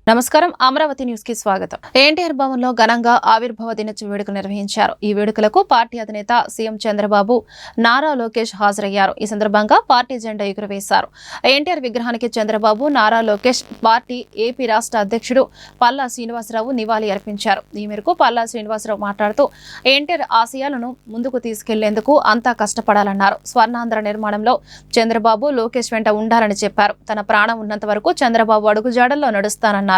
నమస్కారం అమరావతి న్యూస్ కి స్వాగతం. ఎన్టీఆర్ భవన్లో ఘనంగా ఆవిర్భావ దినోత్సవ వేడుకలు నిర్వహించారు. ఈ వేడుకలకు పార్టీ అధినేత సీఎం చంద్రబాబు, నారా లోకేష్ హాజరయ్యారు. ఈ సందర్భంగా పార్టీ జెండా ఎగురవేశారు. ఎన్టీఆర్ విగ్రహానికి చంద్రబాబు, నారా లోకేష్, పార్టీ ఏపీ రాష్ట్ర అధ్యక్షుడు పల్లా శ్రీనివాసరావు నివాళి అర్పించారు. ఈ మేరకు పల్లా శ్రీనివాసరావు మాట్లాడుతూ ఎన్టీఆర్ ఆశయాలను ముందుకు తీసుకెళ్లేందుకు అంతా కష్టపడాలన్నారు. స్వర్ణాంధ్ర నిర్మాణంలో చంద్రబాబు, లోకేష్ వెంట ఉండాలని చెప్పారు. తన ప్రాణం ఉన్నంత వరకు చంద్రబాబు అడుగుజాడల్లో నడుస్తానన్నారు.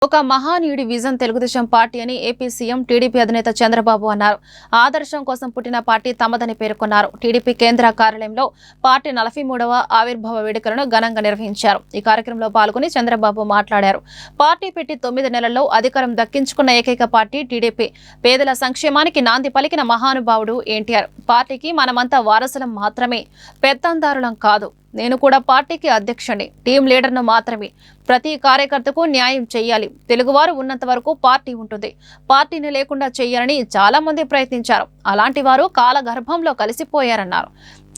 ఒక మహానీయుడి విజన్ తెలుగుదేశం పార్టీ అని ఏపీ సీఎం టీడీపీ అధినేత చంద్రబాబు అన్నారు. ఆదర్శం కోసం పుట్టిన పార్టీ తమదని పేర్కొన్నారు. టీడీపీ కేంద్ర కార్యాలయంలో పార్టీ 43వ ఆవిర్భావ వేడుకలను ఘనంగా నిర్వహించారు. ఈ కార్యక్రమంలో పాల్గొని చంద్రబాబు మాట్లాడారు. పార్టీ పెట్టి 9 నెలల్లో అధికారం దక్కించుకున్న ఏకైక పార్టీ టీడీపీ. పేదల సంక్షేమానికి నాంది పలికిన మహానుభావుడు ఎన్టీఆర్. పార్టీకి మనమంతా వారసులం మాత్రమే, పెత్తందారులం కాదు. నేను కూడా పార్టీకి అధ్యక్షుడిని, టీం లీడర్ను మాత్రమే. ప్రతి కార్యకర్తకు న్యాయం చేయాలి. తెలుగువారు ఉన్నంత వరకు పార్టీ ఉంటుంది. పార్టీని లేకుండా చేయాలని చాలా మంది ప్రయత్నించారు. అలాంటి వారు కాలగర్భంలో కలిసిపోయారన్నారు.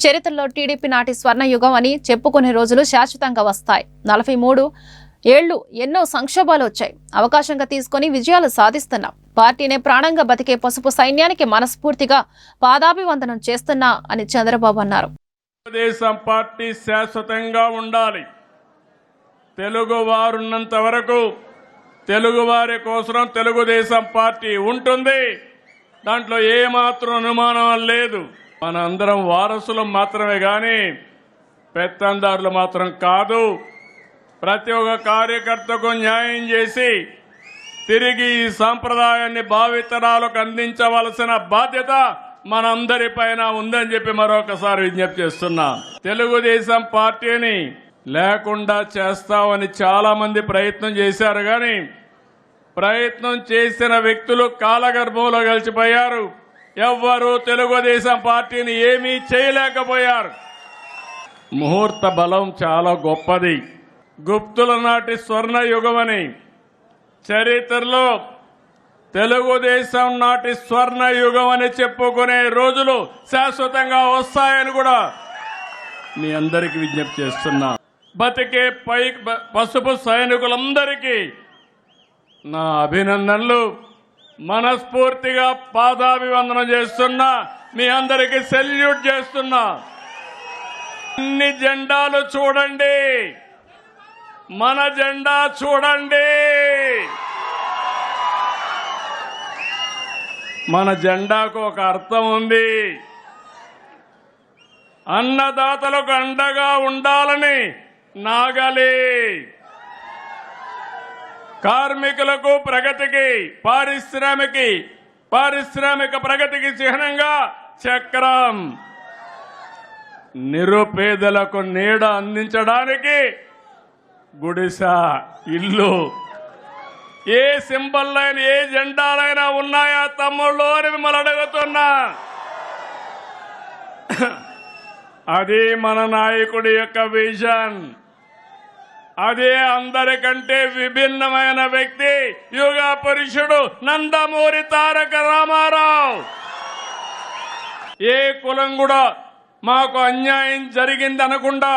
చరిత్రలో టీడీపీ నాటి స్వర్ణయుగం అని చెప్పుకునే రోజులు శాశ్వతంగా వస్తాయి. 43 ఏళ్లు ఎన్నో సంక్షోభాలు వచ్చాయి. అవకాశంగా తీసుకుని విజయాలు సాధిస్తున్నాం. పార్టీనే ప్రాణంగా బతికే పసుపు సైన్యానికి మనస్ఫూర్తిగా పాదాభివందనం చేస్తున్నా అని చంద్రబాబు అన్నారు. తెలుగుదేశం పార్టీ శాశ్వతంగా ఉండాలి. తెలుగు వారున్నంత వరకు తెలుగువారి కోసం తెలుగుదేశం పార్టీ ఉంటుంది. దాంట్లో ఏమాత్రం అనుమానం లేదు. మన అందరం వారసులు మాత్రమే కానీ పెత్తందారులు మాత్రం కాదు. ప్రతి ఒక్క కార్యకర్తకు న్యాయం చేసి తిరిగి ఈ సాంప్రదాయాన్ని భావితరాలకు అందించవలసిన బాధ్యత మనందరిపైన ఉందని చెప్పి మరొకసారి విజ్ఞప్తి చేస్తున్నా. తెలుగుదేశం పార్టీని లేకుండా చేస్తామని చాలా మంది ప్రయత్నం చేశారు. కానీ ప్రయత్నం చేసిన వ్యక్తులు కాలగర్భంలో కలిసిపోయారు. ఎవ్వరూ తెలుగుదేశం పార్టీని ఏమీ చేయలేకపోయారు. ముహూర్త బలం చాలా గొప్పది. గుప్తుల నాటి స్వర్ణయుగమని చరిత్రలో తెలుగుదేశం నాటి స్వర్ణయుగం అని చెప్పుకునే రోజులు శాశ్వతంగా వస్తాయని కూడా మీ అందరికీ విజ్ఞప్తి చేస్తున్నా. బతికే పసుపు సైనికులందరికీ నా అభినందనలు. మనస్ఫూర్తిగా పాదాభివందనం చేస్తున్నా. మీ అందరికీ సెల్యూట్ చేస్తున్నా. అన్ని జెండాలు చూడండి, మన జెండా చూడండి. మన జెండాకు ఒక అర్థం ఉంది. అన్నదాతలకు అండగా ఉండాలని నాగలి, కార్మికులకు ప్రగతికి, పారిశ్రామిక ప్రగతికి చిహ్నంగా చక్రం, నిరుపేదలకు నీడ అందించడానికి గుడిస, ఇల్లు. ఏ సింబల్లైన ఏ జెండాలైనా ఉన్నాయా తమ్ముళ్ళు అని మిమ్మల్ని అడుగుతున్నా. అది మన నాయకుడి యొక్క విజన్. అదే అందరికంటే విభిన్నమైన వ్యక్తి యుగ పురుషుడు నందమూరి తారక రామారావు. ఏ కులం కూడా మాకు అన్యాయం జరిగింది అనకుండా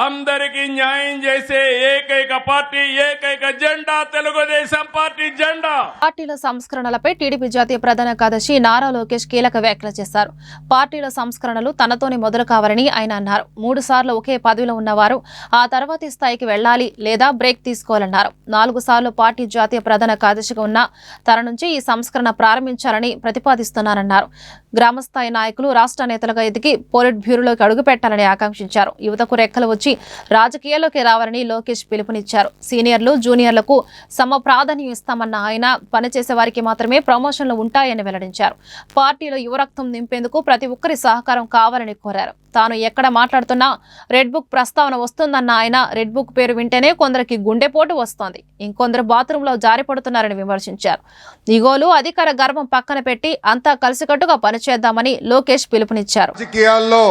అందరికీ న్యాయం చేసే ఏకైక పార్టీ, ఏకైక జెండా తెలుగుదేశం పార్టీ జెండా. పార్టీల సంస్కరణలపై టీడీపీ జాతీయ ప్రధాన కార్యదర్శి నారా లోకేష్ కీలక వ్యాఖ్యలు చేశారు. పార్టీల సంస్కరణలు తనతోనే మొదలు కావాలని ఆయన అన్నారు. 3 సార్లు ఒకే పదవిలో ఉన్నవారు ఆ తర్వాతి స్థాయికి వెళ్లాలి లేదా బ్రేక్ తీసుకోవాలన్నారు. 4 సార్లు పార్టీ జాతీయ ప్రధాన కార్యదర్శిగా ఉన్న తన నుంచి ఈ సంస్కరణ ప్రారంభించాలని ప్రతిపాదిస్తున్నారన్నారు. గ్రామస్థాయి నాయకులు రాష్ట్ర నేతలుగా ఎదిగి పోలిట్ బ్యూరోలోకి అడుగుపెట్టాలని ఆకాంక్షించారు. యువతకు రెక్కలు వచ్చి రాజకీయాల్లోకి రావాలని లోకేష్ పిలుపునిచ్చారు. సీనియర్లు, జూనియర్లకు సమ ప్రాధాన్యం ఇస్తామన్న ఆయన పనిచేసే వారికి మాత్రమే ప్రమోషన్లు ఉంటాయని వెల్లడించారు. పార్టీలో యువరక్తం నింపేందుకు ప్రతి ఒక్కరి సహకారం కావాలని కోరారు. తాను ఎక్కడ మాట్లాడుతున్నా రెడ్ బుక్ ప్రస్తావన వస్తుందన్న ఆయన రెడ్ బుక్ పేరు వింటేనే కొందరికి గుండెపోటు వస్తోంది, ఇంకొందరు బాత్రూంలో జారిపడుతున్నారని విమర్శించారు. ఇగోలు, అధికార గర్వం పక్కన పెట్టి అంతా కలిసికట్టుగా పనిచేద్దామని లోకేష్ పిలుపునిచ్చారు. రాజకీయాల్లో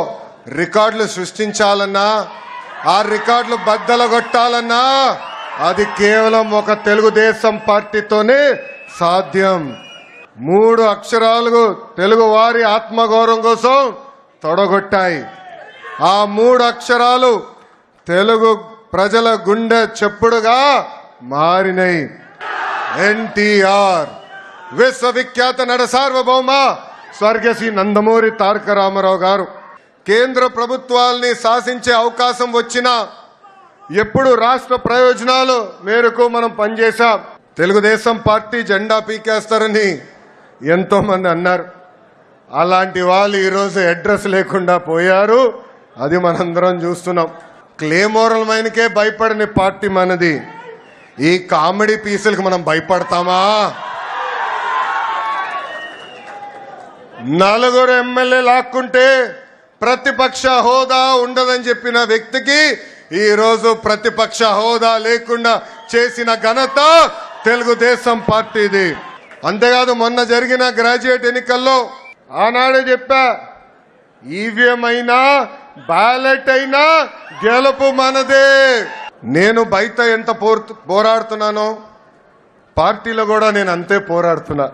రికార్డులు సృష్టించాలన్నా, ఆ రికార్డులు బద్దలగొట్టాలన్నా అది కేవలం ఒక తెలుగుదేశం పార్టీతోనే సాధ్యం. 3 అక్షరాలు తెలుగు వారి ఆత్మగౌరవం కోసం తొడగొట్టాయి. ఆ 3 అక్షరాలు తెలుగు ప్రజల గుండె చెప్పుడుగా మారినాయి. ఎన్టీఆర్, విశ్వవిఖ్యాత నట సార్వభౌమ స్వర్గశ్రీ నందమూరి తారక రామారావు గారు కేంద్ర ప్రభుత్వాల్ని శాసించే అవకాశం వచ్చినా ఎప్పుడు రాష్ట్ర ప్రయోజనాలు మేరకు మనం పనిచేశాం. తెలుగుదేశం పార్టీ జెండా పీకేస్తారని ఎంతో మంది అన్నారు. అలాంటి వాళ్ళు ఈరోజు అడ్రస్ లేకుండా పోయారు. అది మనందరం చూస్తున్నాం. క్లేమోరల్ మైన్కే భయపడని పార్టీ మనది. ఈ కామెడీ పీసులకు మనం భయపడతామా? 4 ఎమ్మెల్యే లాక్కుంటే ప్రతిపక్ష హోదా ఉండదని చెప్పిన వ్యక్తికి ఈరోజు ప్రతిపక్ష హోదా లేకుండా చేసిన ఘనత తెలుగుదేశం పార్టీది. అంతేకాదు, మొన్న జరిగిన గ్రాడ్యుయేట్ ఎన్నికల్లో ఆనాడే చెప్పా, ఈవీఎం అయినా బ్యాలెట్ అయినా గెలుపు మనదే. నేను బయట ఎంత పోరాడుతున్నానో పార్టీలో కూడా నేను అంతే పోరాడుతున్నా.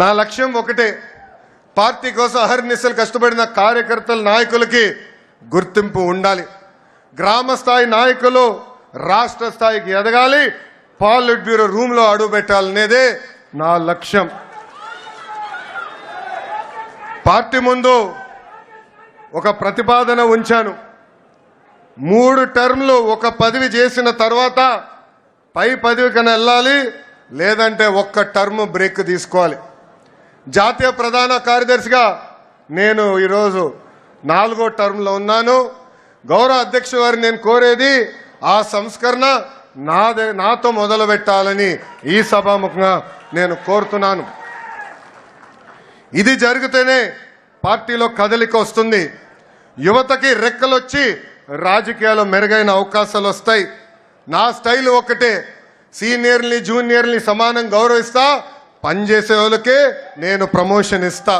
నా లక్ష్యం ఒకటే, పార్టీ కోసం అహర్నిశలు కష్టపడిన కార్యకర్తల నాయకులకి గుర్తింపు ఉండాలి. గ్రామ స్థాయి నాయకులు రాష్ట్ర స్థాయికి ఎదగాలి. పాలిట్ బ్యూరో రూమ్లో అడుగు పెట్టాలనేదే నా లక్ష్యం. పార్టీ ముందు ఒక ప్రతిపాదన ఉంచాను. 3 టర్మ్లు ఒక పదవి చేసిన తర్వాత పై పదవి కన్నా వెళ్ళాలి, లేదంటే ఒక్క టర్మ్ బ్రేక్ తీసుకోవాలి. జాతీయ ప్రధాన కార్యదర్శిగా నేను ఈరోజు 4వ టర్మ్లో ఉన్నాను. గౌరవ అధ్యక్ష వారిని నేను కోరేది, ఆ సంస్కరణ నాతో మొదలు పెట్టాలని ఈ సభాముఖంగా నేను కోరుతున్నాను. ఇది జరిగితేనే పార్టీలో కదలిక వస్తుంది. యువతకి రెక్కలొచ్చి రాజకీయాల్లో మెరుగైన అవకాశాలు వస్తాయి. నా స్టైల్ ఒకటే, సీనియర్ని జూనియర్ని సమానం గౌరవిస్తా, పనిచేసే వాళ్ళకే నేను ప్రమోషన్ ఇస్తా.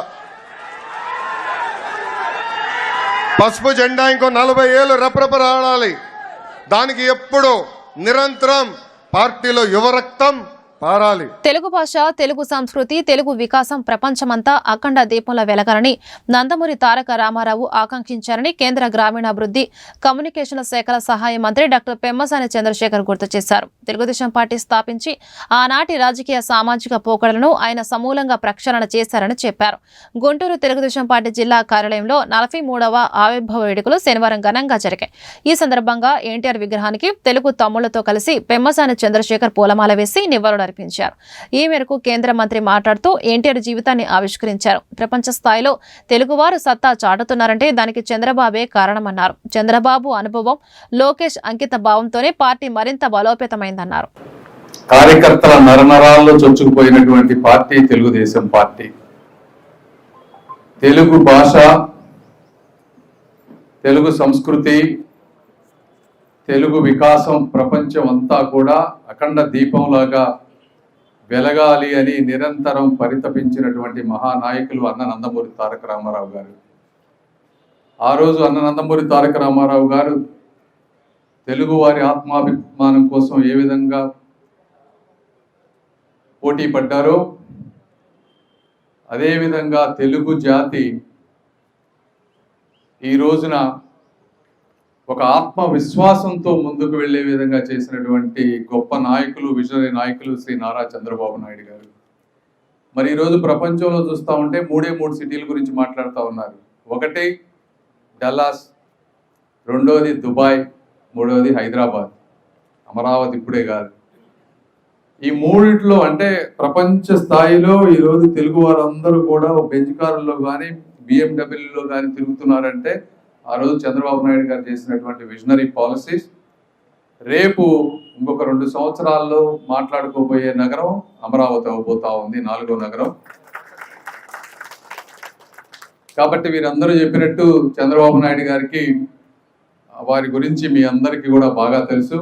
పసుపు జెండా ఇంకో 40 ఏళ్ళు రెపరెపలాడాలి. దానికి ఎప్పుడు నిరంతరం పార్టీలో యువరక్తం పారాలి. తెలుగు భాష, తెలుగు సంస్కృతి, తెలుగు వికాసం ప్రపంచమంతా అఖండ దీపంలో వెలగాలని నందమూరి తారక రామారావు ఆకాంక్షించారని కేంద్ర గ్రామీణాభివృద్ధి కమ్యూనికేషన్ల శాఖల సహాయ మంత్రి డాక్టర్ పెమ్మసాని చంద్రశేఖర్ గుర్తు చేశారు. తెలుగుదేశం పార్టీ స్థాపించి ఆనాటి రాజకీయ సామాజిక పోకడలను ఆయన సమూలంగా ప్రక్షాళన చేశారని చెప్పారు. గుంటూరు తెలుగుదేశం పార్టీ జిల్లా కార్యాలయంలో 43వ ఆవిర్భావ వేడుకలు శనివారం ఘనంగా జరిగాయి. ఈ సందర్భంగా ఎన్టీఆర్ విగ్రహానికి తెలుగు తమ్ముళ్లతో కలిసి పెమ్మసాని చంద్రశేఖర్ పూలమాల వేసి నివాళులు అర్పించారు. ఈ మేరకు కేంద్ర మంత్రి మాట్లాడుతూ ఎన్టీఆర్ జీవితాన్ని ఆవిష్కరించారు. ప్రపంచ స్థాయిలో తెలుగువారు సత్తా చాటుతున్నారంటే దానికి చంద్రబాబే కారణమన్నారు. చంద్రబాబు అనుభవం, లోకేష్ అంకిత భావంతోనే పార్టీ మరింత బలోపేతమైందన్నారు. కార్యకర్తల నరనరాల్లో చొచ్చుకుపోయినటువంటి పార్టీ తెలుగుదేశం పార్టీ. తెలుగు భాష, తెలుగు సంస్కృతి, తెలుగు వికాసం ప్రపంచం అంతా కూడా అఖండ దీపంలాగా వెలగాలి అని నిరంతరం పరితపించినటువంటి మహానాయకులు అన్న నందమూరి తారక రామారావు గారు. ఆ రోజు అన్న నందమూరి తారక రామారావు గారు తెలుగు వారి ఆత్మాభిమానం కోసం ఏ విధంగా పోటీ పడ్డారో, అదేవిధంగా తెలుగు జాతి ఈ రోజున ఒక ఆత్మవిశ్వాసంతో ముందుకు వెళ్లే విధంగా చేసినటువంటి గొప్ప నాయకులు, విజనరీ నాయకులు శ్రీ నారా చంద్రబాబు నాయుడు గారు. మరి ఈరోజు ప్రపంచంలో చూస్తూ ఉంటే 3 సిటీల గురించి మాట్లాడుతూ ఉన్నారు. ఒకటి డల్లాస్, రెండోది దుబాయ్, మూడోది హైదరాబాద్. అమరావతి ఇప్పుడే కాదు. ఈ 3 అంటే ప్రపంచ స్థాయిలో ఈరోజు తెలుగు వారందరూ కూడా బెంచ్ కారుల్లో కానీ BMW కానీ తిరుగుతున్నారంటే ఆ రోజు చంద్రబాబు నాయుడు గారు చేసినటువంటి విజనరీ పాలసీస్. రేపు ఇంకొక 2 సంవత్సరాల్లో మాట్లాడుకోబోయే నగరం అమరావతి అవబోతా ఉంది, 4వ నగరం. కాబట్టి వీరందరూ చెప్పినట్టు చంద్రబాబు నాయుడు గారికి వారి గురించి మీ అందరికీ కూడా బాగా తెలుసు.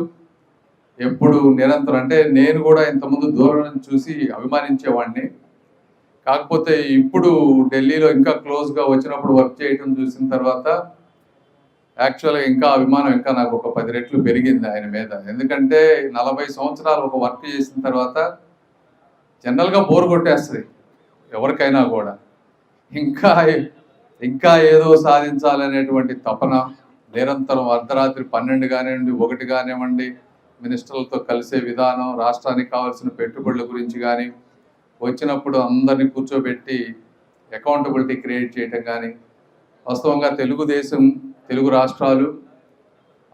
ఎప్పుడు నిరంతరం, అంటే నేను కూడా ఇంతకుముందు దూరం చూసి అభిమానించేవాడిని. కాకపోతే ఇప్పుడు ఢిల్లీలో ఇంకా క్లోజ్గా వచ్చినప్పుడు వర్క్ చేయడం చూసిన తర్వాత యాక్చువల్గా ఇంకా అభిమానం ఇంకా నాకు ఒక 10 రెట్లు పెరిగింది ఆయన మీద. ఎందుకంటే 40 సంవత్సరాలు ఒక వర్క్ చేసిన తర్వాత జనరల్గా బోర్ కొట్టేస్తుంది ఎవరికైనా కూడా. ఇంకా ఏదో సాధించాలనేటువంటి తపన, నిరంతరం అర్ధరాత్రి 12 కానివ్వండి 1 కానివ్వండి మినిస్టర్లతో కలిసే విధానం, రాష్ట్రానికి కావాల్సిన పెట్టుబడుల గురించి కానీ, వచ్చినప్పుడు అందరినీ కూర్చోబెట్టి అకౌంటబిలిటీ క్రియేట్ చేయటం కానీ, వాస్తవంగా తెలుగు రాష్ట్రాలు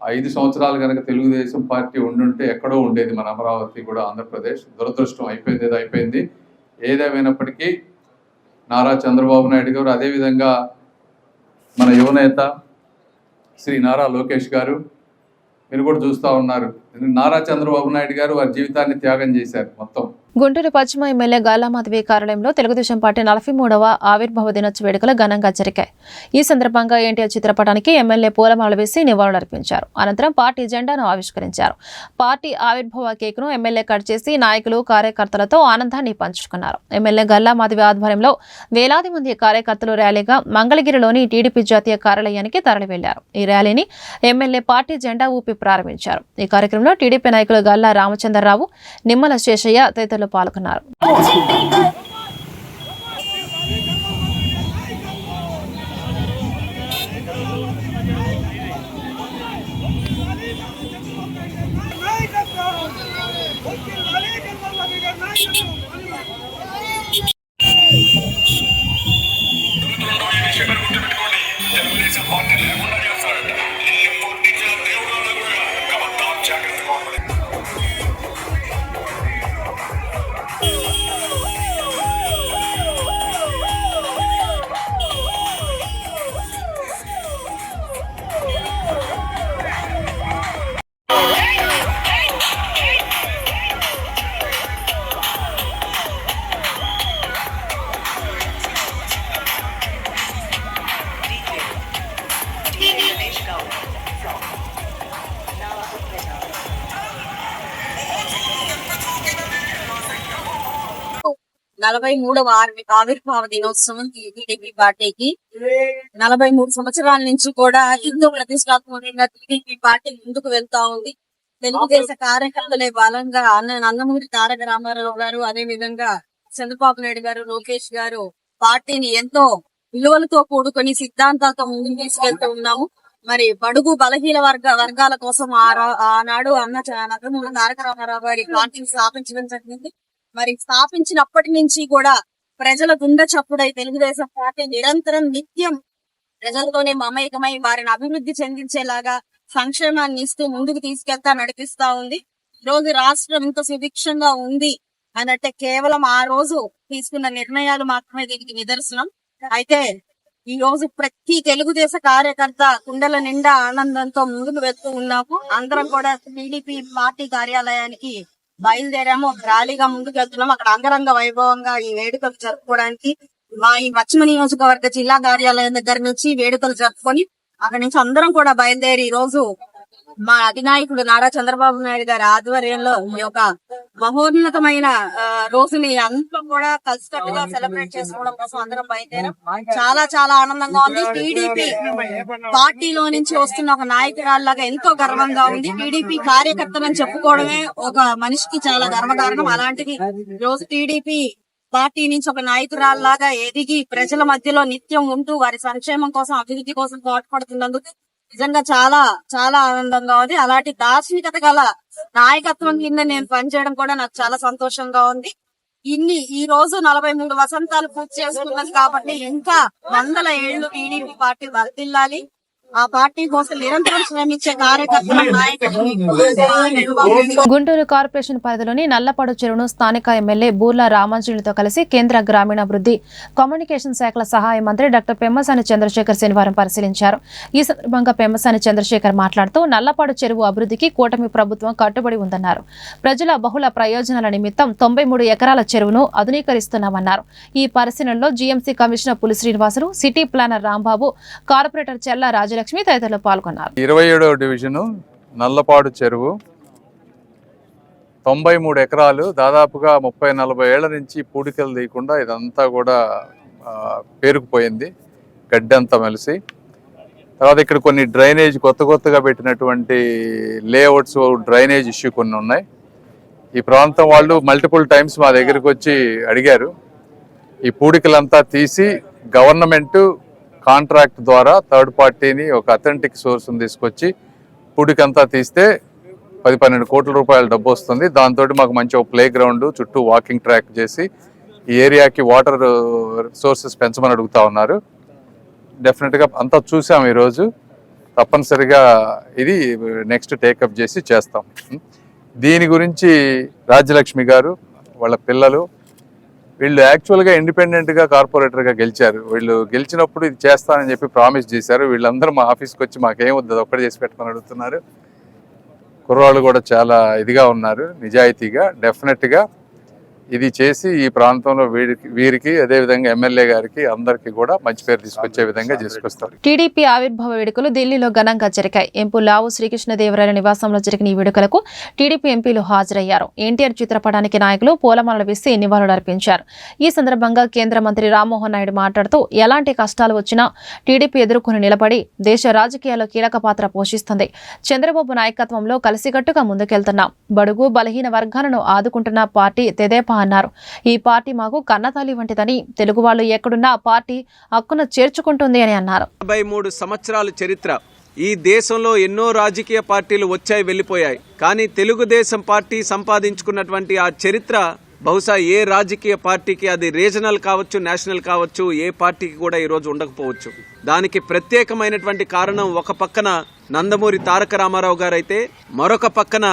5 సంవత్సరాలు కనుక తెలుగుదేశం పార్టీ ఉండుంటే ఎక్కడో ఉండేది మన అమరావతి కూడా, ఆంధ్రప్రదేశ్. దురదృష్టం అయిపోయింది. ఏదేమైనప్పటికీ నారా చంద్రబాబు నాయుడు గారు, అదేవిధంగా మన యువనేత శ్రీ నారా లోకేష్ గారు, మీరు కూడా చూస్తూ ఉన్నారు, నారా చంద్రబాబు నాయుడు గారు వారి జీవితాన్ని త్యాగం చేశారు మొత్తం. గుంటూరు పశ్చిమ ఎమ్మెల్యే గాలామాధవి కార్యాలయంలో తెలుగుదేశం పార్టీ 43వ ఆవిర్భావ దినోత్సవ వేడుకలు ఘనంగా జరిగాయి. ఈ సందర్భంగా ఎన్టీఆర్ చిత్రపటానికి ఎమ్మెల్యే పూలమాల వేసి నివాళులర్పించారు. అనంతరం పార్టీ జెండాను ఆవిష్కరించారు. పార్టీ ఆవిర్భావ కేక్ను ఎమ్మెల్యే కట్ చేసి నాయకులు, కార్యకర్తలతో ఆనందాన్ని పంచుకున్నారు. ఎమ్మెల్యే గల్లామాధవి ఆధ్వర్యంలో వేలాది మంది కార్యకర్తలు ర్యాలీగా మంగళగిరిలోని టీడీపీ జాతీయ కార్యాలయానికి తరలి వెళ్లారు. ఈ ర్యాలీని ఎమ్మెల్యే పార్టీ జెండా ఊపి ప్రారంభించారు. ఈ కార్యక్రమంలో టీడీపీ నాయకులు గల్లా రామచంద్రరావు, నిమ్మల శేషయ్య తదితరులు పాల్గొన్నారు. నలభై 43వ ఆవిర్భావ దినోత్సవం టీడీపీ పార్టీకి 43 సంవత్సరాల నుంచి కూడా హిందూ ప్రతిష్టాత్మకంగా టీడీపీ పార్టీ ముందుకు వెళ్తా ఉంది. తెలుగుదేశ కార్యకర్తలే బలంగా నందమూరి తారక రామారావు గారు, అదే విధంగా చంద్రబాబు నాయుడు గారు, లోకేష్ గారు పార్టీని ఎంతో విలువలతో కూడుకొని సిద్ధాంతాలతో ముందుకు తీసుకెళ్తూ ఉన్నాము. మరి బడుగు బలహీన వర్గాల కోసం ఆనాడు నందమూరి తారక రామారావు గారి పార్టీని స్థాపించడం జరిగింది. మరి స్థాపించినప్పటి నుంచి కూడా ప్రజల గుండె చప్పుడై తెలుగుదేశం పార్టీ నిరంతరం నిత్యం ప్రజలతోనే మమేకమై వారిని అభివృద్ధి చెందించేలాగా సంక్షేమాన్ని ఇస్తూ ముందుకు తీసుకెళ్తా నడిపిస్తా ఉంది. ఈ రోజు రాష్ట్రం ఇంత సుభిక్షంగా ఉంది అనంటే కేవలం ఆ రోజు తీసుకున్న నిర్ణయాలు మాత్రమే దీనికి నిదర్శనం. అయితే ఈ రోజు ప్రతి తెలుగుదేశ కార్యకర్త కుండల నిండా ఆనందంతో ముందుకు వెళ్తూ ఉన్నాము. అందరం కూడా టీడీపీ పార్టీ కార్యాలయానికి బయలుదేరాము. ర్యాలీగా ముందుకు వెళ్తున్నాం. అక్కడ అంగరంగ వైభవంగా ఈ వేడుకలు జరుపుకోవడానికి మా ఈ పశ్చిమ నియోజకవర్గ జిల్లా కార్యాలయం దగ్గర నుంచి వేడుకలు జరుపుకొని అక్కడి నుంచి అందరం కూడా బయలుదేరి ఈ రోజు మా అధినాయకుడు నారా చంద్రబాబు నాయుడు గారి ఆధ్వర్యంలో ఈ యొక్క మహోన్నతమైన రోజుని అందరూ కూడా కలిసికట్టుగా సెలబ్రేట్ చేసుకోవడం కోసం అందరం బయలుదేరాం. చాలా చాలా ఆనందంగా ఉంది. టీడీపీ పార్టీలో నుంచి వస్తున్న ఒక నాయకురాల్లాగా ఎంతో గర్వంగా ఉంది. టీడీపీ కార్యకర్తలని చెప్పుకోవడమే ఒక మనిషికి చాలా గర్వకారణం. అలాంటిది ఈ రోజు టీడీపీ పార్టీ నుంచి ఒక నాయకురాల్లాగా ఎదిగి ప్రజల మధ్యలో నిత్యం ఉంటూ వారి సంక్షేమం కోసం, అభివృద్ధి కోసం పాటుపడుతున్నందుకు నిజంగా చాలా చాలా ఆనందంగా ఉంది. అలాంటి దార్శనికత గల నాయకత్వం కింద నేను పనిచేయడం కూడా నాకు చాలా సంతోషంగా ఉంది. ఈ రోజు 43 వసంతాలు పూర్తి చేసుకున్నది కాబట్టి ఇంకా 100 ఏళ్లు టీడీపీ పార్టీ వర్ధిల్లాలి. ఆ పార్టీ కోసం నిరంతరం శ్రమించే కార్యకర్తల నాయకులు. గుంటూరు కార్పొరేషన్ పరిధిలోని నల్లపాడు చెరువును స్థానిక ఎమ్మెల్యే బూర్ల రామాంజనేయులతో కలిసి కేంద్ర గ్రామీణాభివృద్ధి, కమ్యూనికేషన్ శాఖల సహాయ మంత్రి డాక్టర్ పెమ్మసాని చంద్రశేఖర్ శనివారం పరిశీలించారు. ఈ సందర్భంగా పెమ్మసాని చంద్రశేఖర్ మాట్లాడుతూ నల్లపాడు చెరువు అభివృద్ధికి కూటమి ప్రభుత్వం కట్టుబడి ఉందన్నారు. ప్రజల బహుళ ప్రయోజనాల నిమిత్తం 93 ఎకరాల చెరువును ఆధునీకరిస్తున్నామన్నారు. ఈ పరిశీలనలో జీఎంసీ కమిషనర్ పులి Srinivasulu, city planar Rambabu, corporator చెల్ల రాజలక్ష్మి తదితరులు పాల్గొన్నారు. 27వ డివిజను నల్లపాడు చెరువు 93 ఎకరాలు, దాదాపుగా 30-40 ఏళ్ల నుంచి పూడికలు తీయకుండా ఇదంతా కూడా పేరుకుపోయింది, గడ్డంతా మెలిసి. తర్వాత ఇక్కడ కొన్ని డ్రైనేజ్ కొత్తగా పెట్టినటువంటి లేఅవుట్స్, డ్రైనేజ్ ఇష్యూ కొన్ని ఉన్నాయి. ఈ ప్రాంతం వాళ్ళు మల్టిపుల్ టైమ్స్ మా దగ్గరికి వచ్చి అడిగారు. ఈ పూడికలంతా తీసి గవర్నమెంట్ కాంట్రాక్ట్ ద్వారా థర్డ్ పార్టీని ఒక అథెంటిక్ సోర్స్ని తీసుకొచ్చి పూడికంతా తీస్తే 10-12 కోట్ల రూపాయల డబ్బు వస్తుంది. దాంతో మాకు మంచి ఒక ప్లే గ్రౌండ్ చుట్టూ వాకింగ్ ట్రాక్ చేసి ఈ ఏరియాకి వాటర్ సోర్సెస్ పెంచమని అడుగుతా ఉన్నారు. డెఫినెట్గా అంతా చూసాం ఈరోజు. తప్పనిసరిగా ఇది నెక్స్ట్ టేకప్ చేసి చేస్తాం. దీని గురించి రాజ్యలక్ష్మి గారు వాళ్ళ పిల్లలు వీళ్ళు యాక్చువల్గా ఇండిపెండెంట్గా కార్పొరేటర్గా గెలిచారు. వీళ్ళు గెలిచినప్పుడు ఇది చేస్తానని చెప్పి ప్రామిస్ చేశారు. వీళ్ళందరూ మా ఆఫీస్కి వచ్చి మాకేమొద్దు అది ఒక్కటి చేసి పెట్టమని అడుగుతున్నారు. కుర్రాళ్ళు కూడా చాలా ఇదిగా ఉన్నారు, నిజాయితీగా. డెఫినెట్గా ఇది చేసి ఈ ప్రాంతంలో వీరికి అదేవిధంగా ఎమ్మెల్యే గారికి అందరికీ కూడా మంచి పేరు తీసుకొచ్చే విధంగా చేసుకొస్తారు. టీడీపీ ఆవిర్భావ వేడుకలు ఢిల్లీలో ఘనంగా జరిగాయి. ఎంపీ లావు శ్రీకృష్ణదేవరాయల నివాసంలో జరిగిన ఈ వేడుకలకు టీడీపీ ఎంపీలు హాజరయ్యారు. ఎన్టీఆర్ చిత్రపటానికి నాయకులు పూలమాలలు వేసి నివాళులర్పించారు. ఈ సందర్భంగా కేంద్ర మంత్రి రామ్మోహన్ నాయుడు మాట్లాడుతూ ఎలాంటి కష్టాలు వచ్చినా టీడీపీ ఎదుర్కొని నిలబడి దేశ రాజకీయాల్లో కీలక పాత్ర పోషిస్తుంది. చంద్రబాబు నాయకత్వంలో కలిసికట్టుగా ముందుకెళ్తున్నాం. బడుగు బలహీన వర్గాలను ఆదుకుంటున్న పార్టీ తెదేపా అన్నారు. ఈ పార్టీ మాకు కన్నతల్లి వంటిదని, తెలుగు వాళ్ళు ఎక్కడున్నా పార్టీ హక్కున చేర్చుకుంటుంది అని అన్నారు. 53 సంవత్సరాల చరిత్ర. ఈ దేశంలో ఎన్నో రాజకీయ పార్టీలు వచ్చాయి, వెళ్ళిపోయాయి. కానీ తెలుగుదేశం పార్టీ సంపాదించుకున్నటువంటి ఆ చరిత్ర బహుశా ఏ రాజకీయ పార్టీకి, అది రీజనల్ కావచ్చు, నేషనల్ కావచ్చు, ఏ పార్టీకి కూడా ఈరోజు ఉండకపోవచ్చు. దానికి ప్రత్యేకమైనటువంటి కారణం ఒక పక్కన నందమూరి తారక రామారావు గారైతే, మరొక పక్కన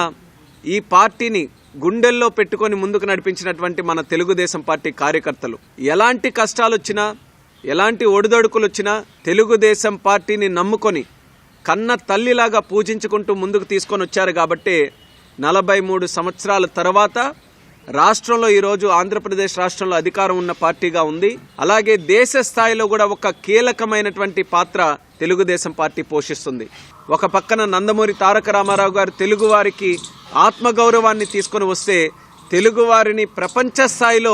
ఈ పార్టీని గుండెల్లో పెట్టుకొని ముందుకు నడిపించినటువంటి మన తెలుగుదేశం పార్టీ కార్యకర్తలు. ఎలాంటి కష్టాలు వచ్చినా, ఎలాంటి ఒడిదొడుకులు వచ్చినా తెలుగుదేశం పార్టీని నమ్ముకొని కన్న తల్లిలాగా పూజించుకుంటూ ముందుకు తీసుకొని వచ్చారు. కాబట్టి 43 సంవత్సరాల తర్వాత రాష్ట్రంలో ఈరోజు ఆంధ్రప్రదేశ్ రాష్ట్రంలో అధికారం ఉన్న పార్టీగా ఉంది. అలాగే దేశ స్థాయిలో కూడా ఒక కీలకమైనటువంటి పాత్ర తెలుగుదేశం పార్టీ పోషిస్తుంది. ఒక పక్కన నందమూరి తారక రామారావు గారు తెలుగు వారికి ఆత్మగౌరవాన్ని తీసుకొని వస్తే, తెలుగువారిని ప్రపంచ స్థాయిలో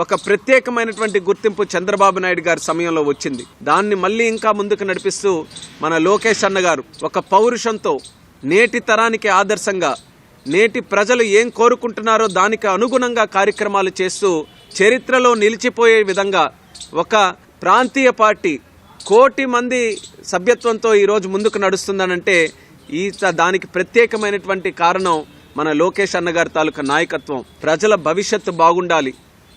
ఒక ప్రత్యేకమైనటువంటి గుర్తింపు చంద్రబాబు నాయుడు గారి సమయంలో వచ్చింది. దాన్ని మళ్ళీ ఇంకా ముందుకు నడిపిస్తూ మన లోకేష్ అన్న గారు ఒక పౌరుషంతో నేటి తరానికి ఆదర్శంగా, నేటి ప్రజలు ఏం కోరుకుంటున్నారో దానికి అనుగుణంగా కార్యక్రమాలు చేస్తూ చరిత్రలో నిలిచిపోయే విధంగా ఒక ప్రాంతీయ పార్టీ 1 కోటి మంది సభ్యత్వంతో ఈరోజు ముందుకు నడుస్తుందనంటే దానికి ప్రత్యేకమైనటువంటి కారణం మన లోకేష్ అన్నగారి తాలూకా నాయకత్వం. ప్రజల భవిష్యత్తు బాగుండాలి,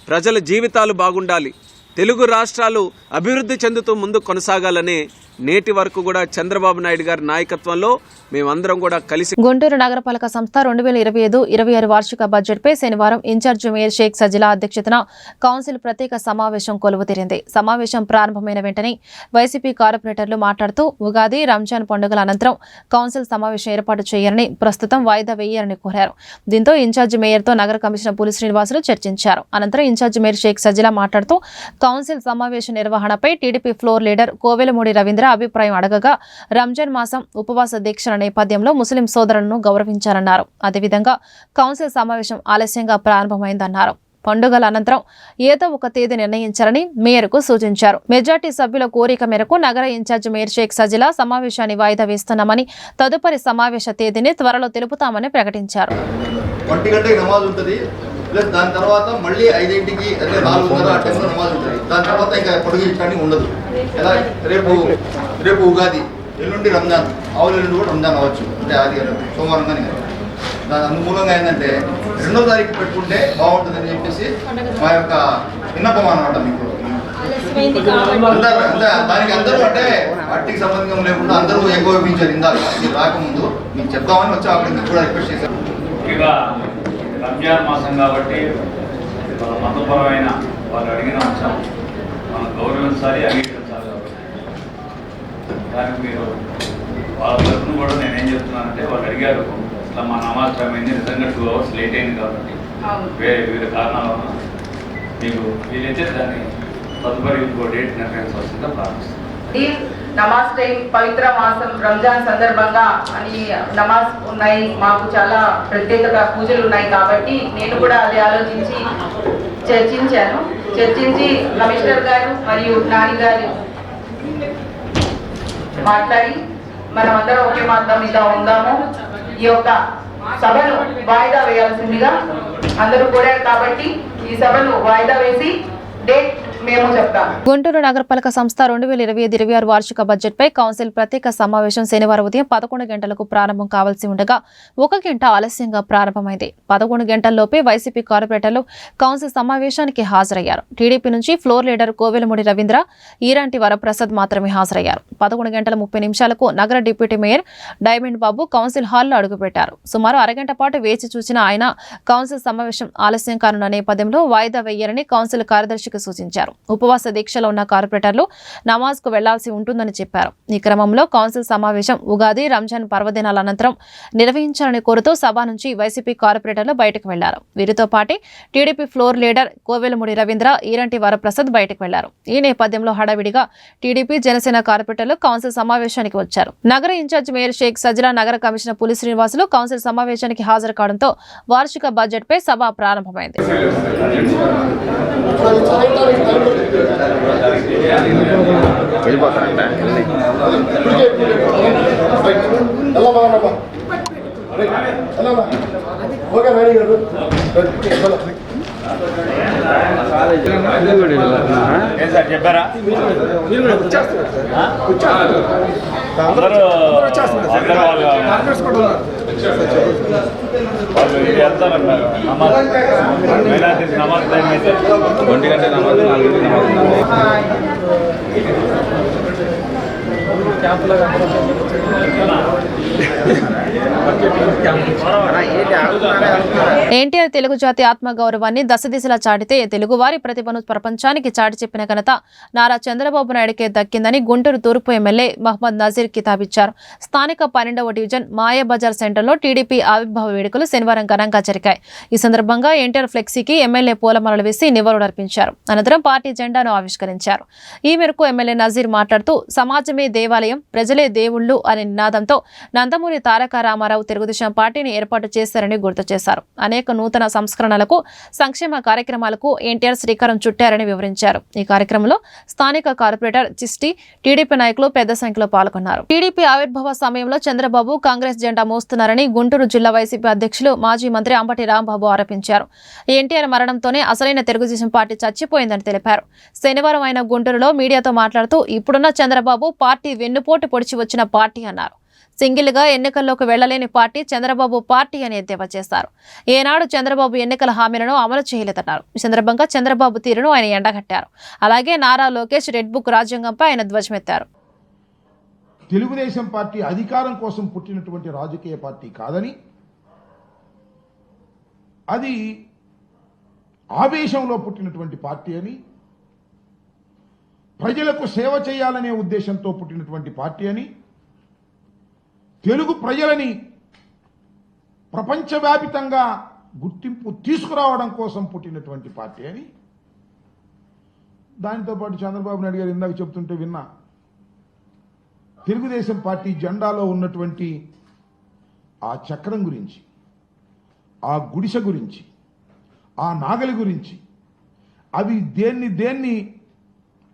ప్రజల జీవితాలు బాగుండాలి, తెలుగు రాష్ట్రాలు అభివృద్ధి చెందుతూ ముందుకు కొనసాగాలని నేటి వరకు కూడా చంద్రబాబు నాయుడు గారి నాయకత్వంలో మేమందరం కూడా కలిసి. గుంటూరు నగరపాలక సంస్థ 2025-26 వార్షిక బడ్జెట్పై శనివారం ఇన్ఛార్జ్ మేయర్ షేక్ సజిలా అధ్యక్షతన కౌన్సిల్ ప్రత్యేక సమావేశం కొలువుతీరింది. సమావేశం ప్రారంభమైన వెంటనే వైసీపీ కార్పొరేటర్లు మాట్లాడుతూ ఉగాది, రంజాన్ పండుగల అనంతరం కౌన్సిల్ సమావేశం ఏర్పాటు చేయాలని, ప్రస్తుతం వాయిదా వేయాలని కోరారు. దీంతో ఇన్ఛార్జ్ మేయర్తో నగర కమిషనర్ పులి శ్రీనివాసులు చర్చించారు. అనంతరం ఇన్ఛార్జ్ మేయర్ షేక్ సజిలా మాట్లాడుతూ కౌన్సిల్ సమావేశ నిర్వహణపై TDP floor leader Kovelamudi Ravindra అభిప్రాయం అడగగా, రంజాన్ మాసం ఉపవాస దీక్షల నేపథ్యంలో ముస్లిం సోదరులను గౌరవించారన్నారు. అదేవిధంగా కౌన్సిల్ సమావేశం ఆలస్యంగా ప్రారంభమైందన్నారు. పండుగల అనంతరం ఏదో ఒక తేదీ నిర్ణయించాలని మేయర్కు సూచించారు. మెజార్టీ సభ్యుల కోరిక మేరకు నగర ఇన్ఛార్జ్ మేయర్ షేక్ సజిలా సమావేశాన్ని వాయిదా వేస్తున్నామని, తదుపరి సమావేశ తేదీని త్వరలో తెలుపుతామని ప్రకటించారు. ప్లస్ దాని తర్వాత మళ్ళీ 5ంటికి అంటే 4:30 ఆ టైంలో నమాజ్ ఉంటుంది. దాని తర్వాత ఇంకా పొడుగు ఇట్లాంటి ఉండదు. ఎలా రేపు ఉగాది, ఎల్లుండి రంజాన్, ఆవుల ఎల్లుండి కూడా రంజాన్ అవ్వచ్చు, అంటే అది సోమవారం కానీ. దాని అనుకూలంగా ఏంటంటే 2వ తారీఖు పెట్టుకుంటే బాగుంటుందని చెప్పేసి మా యొక్క విన్నపం అన్నమాట. మీకు దానికి అందరూ అంటే పార్టీకి సంబంధం లేకుండా అందరూ ఏకోపించారు. ఇందాక ఇది రాకముందు మీకు చెప్దామని వచ్చి అక్కడ కూడా రిక్వెస్ట్ చేశారు. రంజాన్ మాసం కాబట్టి వాళ్ళ మతపరమైన వాళ్ళు అడిగిన అంశం మనం గౌరవించాలి, అంగీకరించాలి. కాబట్టి దానికి మీరు వాళ్ళ తరఫున కూడా నేనేం చెప్తున్నానంటే, వాళ్ళు అడిగారు ఇట్లా మా నమాజ్ టైం అయింది, నిజంగా 2 అవర్స్ లేట్ అయింది కాబట్టి వివిధ కారణాల వల్ల మీకు వీలైతే దాన్ని తదుపరి ఇంకో డేట్ నిర్ణయించవలసిందిగా ప్రారంభిస్తాం. నమాజ్ టైం, పవిత్ర మాసం రంజాన్ సందర్భంగా అని నమాజ్ ఉన్నాయి, మాకు చాలా ప్రత్యేక పూజలు ఉన్నాయి. కాబట్టి నేను కూడా అది ఆలోచించి చర్చించి కమిషనర్ గారు మరియు నాని గారు మాట్లాడి మనమందరం ఒకే మార్గం మీద ఉందాము. ఈ యొక్క సభను వాయిదా వేయాల్సిందిగా అందరూ కోరారు. కాబట్టి ఈ సభను వాయిదా వేసి డేట్ మేము చెప్తాం. గుంటూరు నగరపాలక సంస్థ 2025-26 వార్షిక బడ్జెట్పై కౌన్సిల్ ప్రత్యేక సమావేశం శనివారం ఉదయం 11 గంటలకు ప్రారంభం కావాల్సి ఉండగా 1 గంట ఆలస్యంగా ప్రారంభమైంది. 11 గంటల్లోపే వైసీపీ కార్పొరేటర్లు కౌన్సిల్ సమావేశానికి హాజరయ్యారు. టీడీపీ నుంచి ఫ్లోర్ లీడర్ కోవెలమూడి రవీంద్ర, ఈరాంటి వరప్రసాద్ మాత్రమే హాజరయ్యారు. 11 గంటల 30 నిమిషాలకు నగర డిప్యూటీ మేయర్ డైమండ్ బాబు కౌన్సిల్ హాల్లో అడుగుపెట్టారు. సుమారు అరగంట పాటు వేచి చూసిన ఆయన కౌన్సిల్ సమావేశం ఆలస్యం కానున్న నేపథ్యంలో వాయిదా వేయాలని కౌన్సిల్ కార్యదర్శికి సూచించారు. ఉపవాస దీక్షలో ఉన్న కార్పొరేటర్లు నమాజ్ కు వెళ్లాల్సి ఉంటుందని చెప్పారు. ఈ క్రమంలో కౌన్సిల్ సమావేశం ఉగాది, రంజాన్ పర్వదినాల అనంతరం నిర్వహించాలని కోరుతూ సభ నుంచి వైసీపీ కార్పొరేటర్లు బయటకు వెళ్లారు. వీరితో పాటు TDP floor leader Kovelamudi Ravindra, Eranti Varaprasad బయటకు వెళ్లారు. ఈ నేపథ్యంలో హడావిడిగా టీడీపీ, జనసేన కార్పొరేటర్లు కౌన్సిల్ సమావేశానికి వచ్చారు. నగర ఇన్ఛార్జ్ మేయర్ షేక్ సజ్లా, నగర కమిషనర్ పులి శ్రీనివాసులు కౌన్సిల్ సమావేశానికి హాజరు కావడంతో వార్షిక బడ్జెట్ పై సభ ప్రారంభమైంది. చెప్పారా ఇది వెళ్తారంట నమాజ్ టైం అయితే 1 గంట నమాజ్ 4 ఎన్టీఆర్ తెలుగు జాతి ఆత్మగౌరవాన్ని దశదిశలా చాటితే తెలుగువారి ప్రతిభను ప్రపంచానికి చాటి చెప్పిన ఘనత నారా చంద్రబాబు నాయుడుకే దక్కిందని గుంటూరు తూర్పు ఎమ్మెల్యే మహమ్మద్ నజీర్ కితాబిచ్చారు. స్థానిక 12వ డివిజన్ మాయాబజార్ సెంటర్లో టీడీపీ ఆవిర్భావ వేడుకలు శనివారం ఘనంగా జరిగాయి. ఈ సందర్భంగా ఎన్టీఆర్ ఫ్లెక్సీకి ఎమ్మెల్యే పూలమాలలు వేసి నివాళులర్పించారు. అనంతరం పార్టీ జెండాను ఆవిష్కరించారు. ఈ మేరకు ఎమ్మెల్యే నజీర్ మాట్లాడుతూ సమాజమే దేవాలయం, ప్రజలే దేవుళ్లు అనే నినాదంతో నందమూరి తారక రామారావు తెలుగుదేశం పార్టీని ఏర్పాటు చేశారని గుర్తు చేశారు. అనేక నూతన సంస్కరణలకు, సంక్షేమ కార్యక్రమాలకు ఎన్టీఆర్ శ్రీకారం చుట్టారని వివరించారు. ఈ కార్యక్రమంలో స్థానిక కార్పొరేటర్ చిస్టి, టీడీపీ నాయకులు పెద్ద సంఖ్యలో పాల్గొన్నారు. టీడీపీ ఆవిర్భావ సమయంలో చంద్రబాబు కాంగ్రెస్ జెండా మోస్తున్నారని గుంటూరు జిల్లా వైసీపీ అధ్యక్షులు మాజీ మంత్రి అంబటి రాంబాబు ఆరోపించారు. ఎన్టీఆర్ మరణంతోనే అసలైన తెలుగుదేశం పార్టీ చచ్చిపోయిందని తెలిపారు. శనివారం ఆయన గుంటూరులో మీడియాతో మాట్లాడుతూ ఇప్పుడున్న చంద్రబాబు పార్టీ వెన్నుపోటు పొడిచి వచ్చిన పార్టీ అన్నారు. సింగిల్ గా ఎన్నికల్లోకి వెళ్లలేని పార్టీ చంద్రబాబు పార్టీ అని ఎద్దేవా చేశారు. ఏనాడు చంద్రబాబు ఎన్నికల హామీలను అమలు చేయలేదన్నారు. ఈ సందర్భంగా చంద్రబాబు తీరును ఆయన ఎండగట్టారు. అలాగే నారా లోకేష్ రెడ్ బుక్ రాజ్యాంగంపై ఆయన ధ్వజమెత్తారు. తెలుగుదేశం పార్టీ అధికారం కోసం పుట్టినటువంటి రాజకీయ పార్టీ కాదని, అది ఆవేశంలో పుట్టినటువంటి పార్టీ అని, ప్రజలకు సేవ చేయాలనే ఉద్దేశంతో పుట్టినటువంటి పార్టీ అని, తెలుగు ప్రజలని ప్రపంచవ్యాపితంగా గుర్తింపు తీసుకురావడం కోసం పుట్టినటువంటి పార్టీ అని, దానితో పాటు చంద్రబాబు నాయుడు గారు ఇందాక చెప్తుంటే విన్నా, తెలుగుదేశం పార్టీ జెండాలో ఉన్నటువంటి ఆ చక్రం గురించి, ఆ గుడిసె గురించి, ఆ నాగలి గురించి, అవి దేన్ని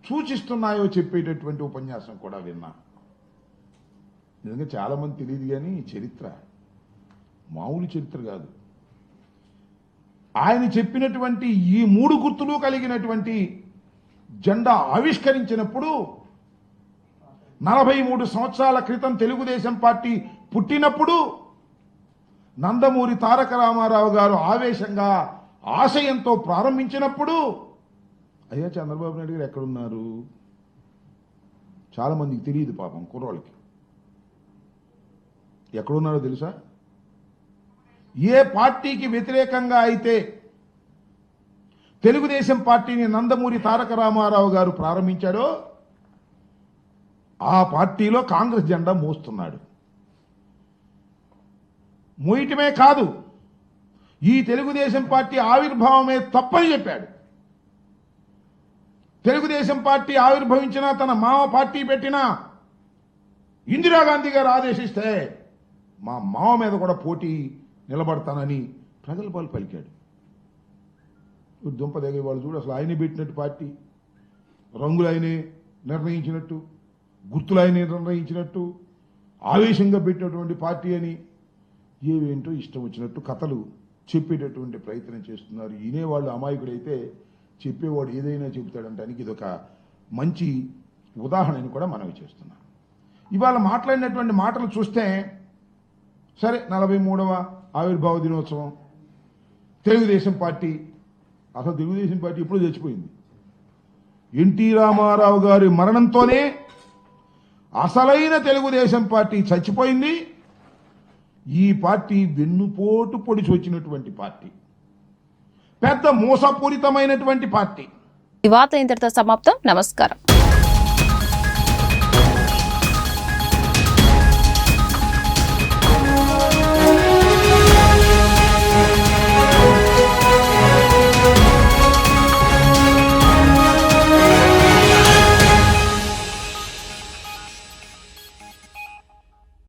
సూచిస్తున్నాయో చెప్పేటటువంటి ఉపన్యాసం కూడా విన్నా. నిజంగా చాలామంది తెలియదు కానీ చరిత్ర మామూలు చరిత్ర కాదు. ఆయన చెప్పినటువంటి ఈ 3 గుర్తులు కలిగినటువంటి జెండా ఆవిష్కరించినప్పుడు 43 సంవత్సరాల క్రితం తెలుగుదేశం పార్టీ పుట్టినప్పుడు నందమూరి తారక రామారావు గారు ఆవేశంగా, ఆశయంతో ప్రారంభించినప్పుడు అయ్యా చంద్రబాబు నాయుడు గారు ఎక్కడున్నారు? చాలా మందికి తెలియదు పాపం కుర్రోళ్ళకి. ఎక్కడున్నారో తెలుసా? ఏ పార్టీకి వ్యతిరేకంగా అయితే తెలుగుదేశం పార్టీని నందమూరి తారక రామారావు గారు ప్రారంభించాడో ఆ పార్టీలో కాంగ్రెస్ జెండా మోస్తున్నాడు. మోయటమే కాదు, ఈ తెలుగుదేశం పార్టీ ఆవిర్భావమే తప్పని చెప్పాడు. తెలుగుదేశం పార్టీ ఆవిర్భవించినా, తన మామ పార్టీ పెట్టినా ఇందిరాగాంధీ గారు ఆదేశిస్తే మా మామ మీద కూడా పోటీ నిలబడతానని ప్రజల పాలు పలికాడు. దుంపదగే వాళ్ళు చూడు, అసలు ఆయనే పెట్టినట్టు పార్టీ, రంగులు ఆయనే నిర్ణయించినట్టు, గుర్తులు ఆయనే నిర్ణయించినట్టు, ఆవేశంగా పెట్టినటువంటి పార్టీ అని ఏవేంటో ఇష్టం వచ్చినట్టు కథలు చెప్పేటటువంటి ప్రయత్నం చేస్తున్నారు. ఈయనే వాళ్ళు అమాయకుడైతే చెప్పేవాడు ఏదైనా చెబుతాడంటానికి ఇది ఒక మంచి ఉదాహరణని కూడా మనవి చేస్తున్నాను. ఇవాళ మాట్లాడినటువంటి మాటలు చూస్తే సరే 43వ ఆవిర్భావ దినోత్సవం, తెలుగుదేశం పార్టీ, అసలు తెలుగుదేశం పార్టీ ఎప్పుడూ చచ్చిపోయింది. ఎన్టీ రామారావు గారి మరణంతోనే అసలైన తెలుగుదేశం పార్టీ చచ్చిపోయింది. ఈ పార్టీ వెన్నుపోటు పొడిచి వచ్చినటువంటి పార్టీ, పెద్ద మోసపూరితమైనటువంటి పార్టీ. ఈ వార్త ఇంతటితో సమాప్తం. నమస్కారం.